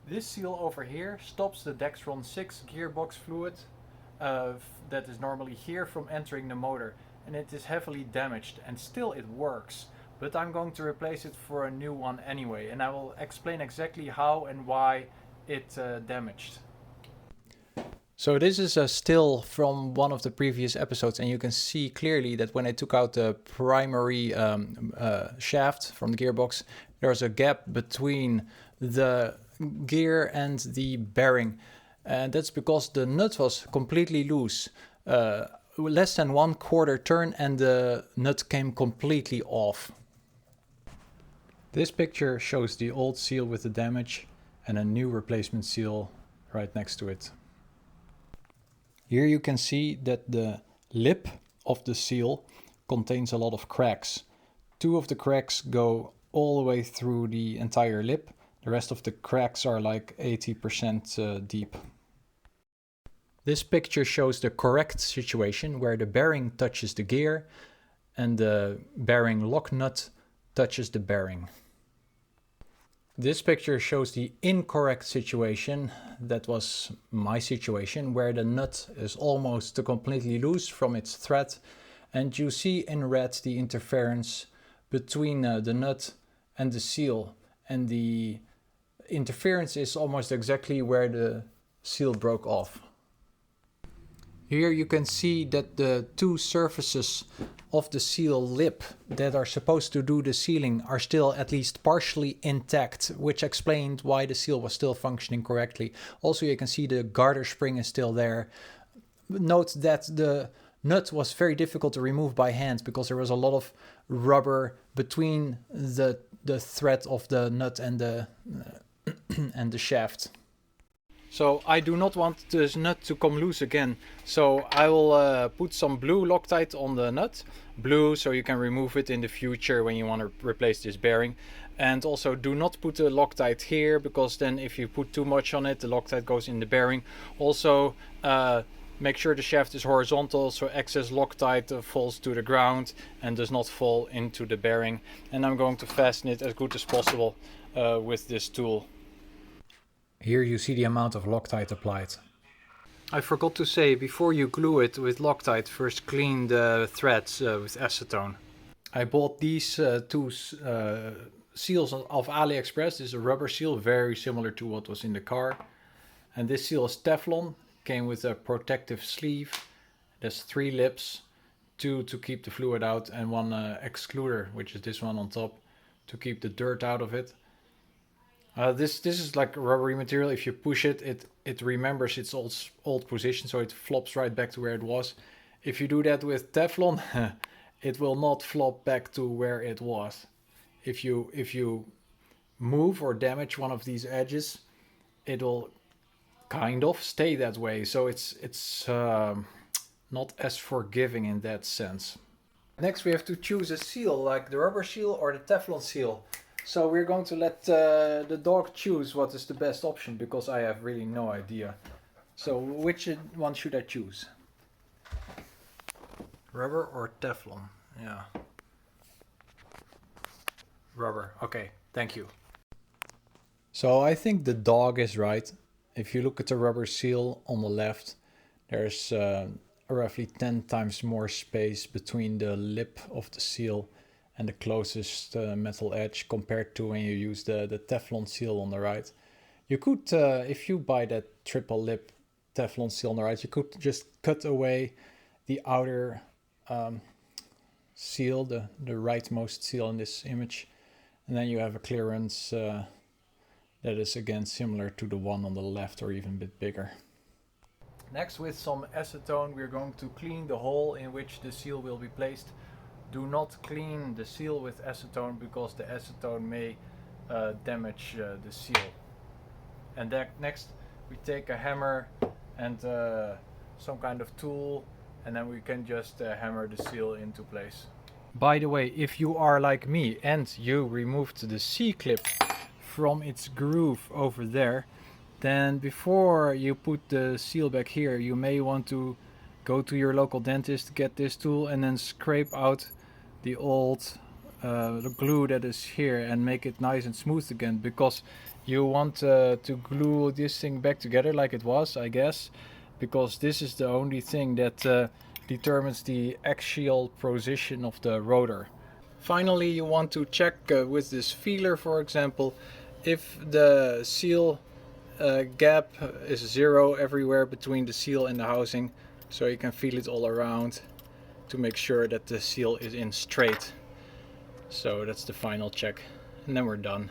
This seal over here stops the Dexron VI gearbox fluid that is normally here from entering the motor, and it is heavily damaged, and still it works. But I'm going to replace it for a new one anyway, and I will explain exactly how and why it damaged. So this is a still from one of the previous episodes, and you can see clearly that when I took out the primary shaft from the gearbox, there's a gap between the gear and the bearing, and that's because the nut was completely loose. Less than 1/4 turn and the nut came completely off. This picture shows the old seal with the damage and a new replacement seal right next to it. Here you can see that the lip of the seal contains a lot of cracks. 2 of the cracks go all the way through the entire lip. The rest of the cracks are like 80% deep. This picture shows the correct situation where the bearing touches the gear and the bearing lock nut touches the bearing. This picture shows the incorrect situation, that was my situation, where the nut is almost completely loose from its thread, and you see in red the interference between the nut and the seal, and the interference is almost exactly where the seal broke off. Here you can see that the 2 surfaces of the seal lip that are supposed to do the sealing are still at least partially intact, which explained why the seal was still functioning correctly. Also, you can see the garter spring is still there. Note that the nut was very difficult to remove by hand because there was a lot of rubber between the thread of the nut and the and the shaft. So I do not want this nut to come loose again. So I will put some blue Loctite on the nut. Blue, so you can remove it in the future when you want to replace this bearing. And also do not put the Loctite here, because then if you put too much on it, the Loctite goes in the bearing. Also make sure the shaft is horizontal, so excess Loctite falls to the ground and does not fall into the bearing. And I'm going to fasten it as good as possible with this tool. Here you see the amount of Loctite applied. I forgot to say, before you glue it with Loctite, first clean the threads with acetone. I bought these 2 seals off AliExpress. This is a rubber seal, very similar to what was in the car. And this seal is Teflon, came with a protective sleeve. There's 3 lips, 2 to keep the fluid out, and 1 excluder, which is this one on top, to keep the dirt out of it. This is like a rubbery material. If you push it, it remembers its old position, so it flops right back to where it was. If you do that with Teflon, it will not flop back to where it was. If you move or damage one of these edges, it will kind of stay that way. So it's not as forgiving in that sense. Next we have to choose a seal, like the rubber seal or the Teflon seal. So we're going to let the dog choose what is the best option, because I have really no idea. So which one should I choose? Rubber or Teflon? Yeah. Rubber. Okay, thank you. So I think the dog is right. If you look at the rubber seal on the left, there's roughly 10 times more space between the lip of the seal and the closest metal edge compared to when you use the Teflon seal on the right. You could, if you buy that triple lip Teflon seal on the right, you could just cut away the outer seal, the rightmost seal in this image, and then you have a clearance that is again similar to the one on the left, or even a bit bigger. Next, with some acetone, we're going to clean the hole in which the seal will be placed. Do not clean the seal with acetone, because the acetone may damage the seal. And next we take a hammer and some kind of tool, and then we can just hammer the seal into place. By the way, if you are like me and you removed the C-clip from its groove over there, then before you put the seal back here, you may want to go to your local dentist, get this tool, and then scrape out the old the glue that is here and make it nice and smooth again, because You want to glue this thing back together like it was, I guess, because this is the only thing that determines the axial position of the rotor. Finally, you want to check with this feeler, for example, if the seal gap is 0 everywhere between the seal and the housing, so you can feel it all around to make sure that the seal is in straight. So that's the final check, and then we're done.